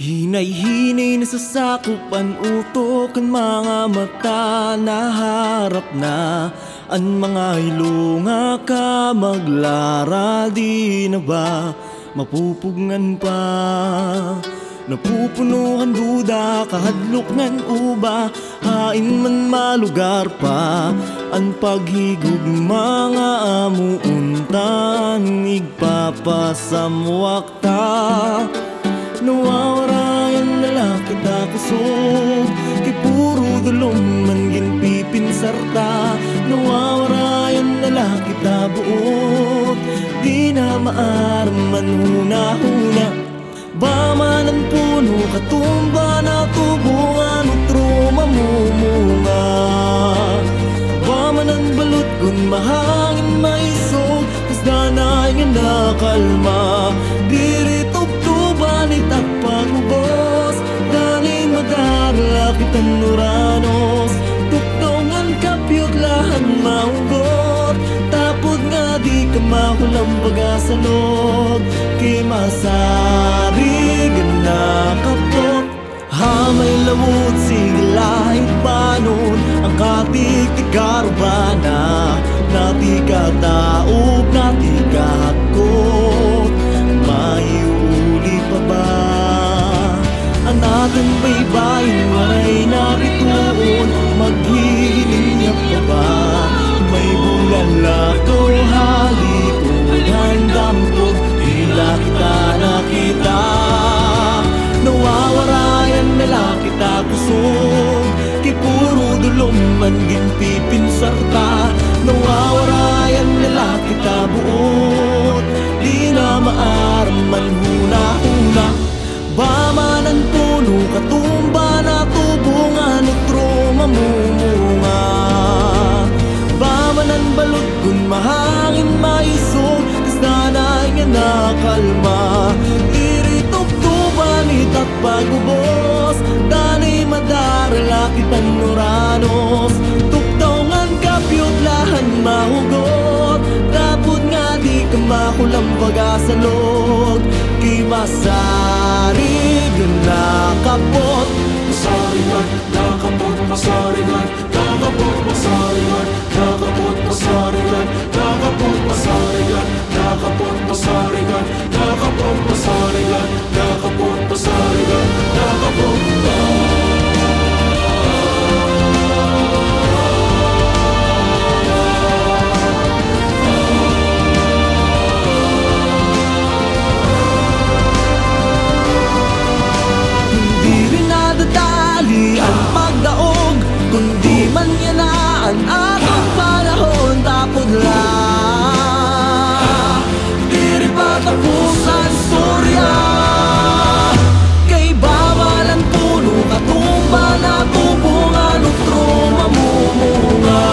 Hinay-hinay na sasakop ang utok, ang mga mata naharap na. Ang mga ilunga ka maglara, di na ba mapupugngan pa? Napupunuhan duda, kahadlok ng uba, hain man malugar pa. Ang paghigug mga amuuntan, igpapasamwak ta. Nawawarayan na lakit ako kusog, kay puro dulong man ginpipinsarta. Nawawarayan na lakit buot, di na maaraman huna-huna. Baman ang puno, katumba na tubungan, utro mamumunga. Baman ang balot kung mahangin maisog, kasdanay nga nakalma. Dirito balitak pagubos, dali madarla kitang nuranos. Tuktongan kapyot lahan maugot, tapod nga di ka mahulang pagasalog. Kay masarig na kapot, hamay lamut siglahin panon. Ang katik ti karubana, nati ka taob, nati ka hakot. Maiuli pa ba ang ating baybayin, waray narituon? Maghihiling niya pa ba? May bulalakaw halikod, handampog, tila kita nakita. Nawawarayan nila kita kusog, kay puro dulong man ginpipinsarta. Nawawarayan nila kita buot, di na maaraman huna-huna. Baman ang puno, katumba na tubungan, utro mamumunga. Baman ang balot kung mahangin maisog, kasdanay nga nakalma. Iritugtuban itat pagubos, dali madarala kitang nuranos. Tuktongan kapyot lahan mahugot, tapod nga di ka makulang pagasalog. Kay masarig na kapot, masaringan, nakapot, masaringan, nakapot, masaringan, nakapot, masaringan, nakapot, masaringan, nakapot, masaringan, nakapot, masaringan, nakapot, masaringan, nakapot. ang pagdaog, kundi man yan na ang ating panahon. Tapod lang, di rin patapos ang storya. Kay bawal ang puno, katumba na tubungan, utro mamumunga.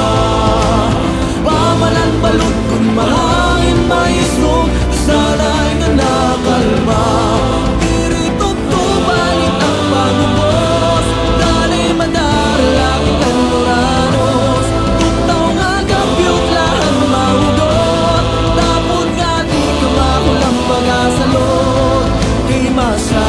Bawal ang balot kung mahangin maisog, sana'y nga nakalma. Sa loob, kay masa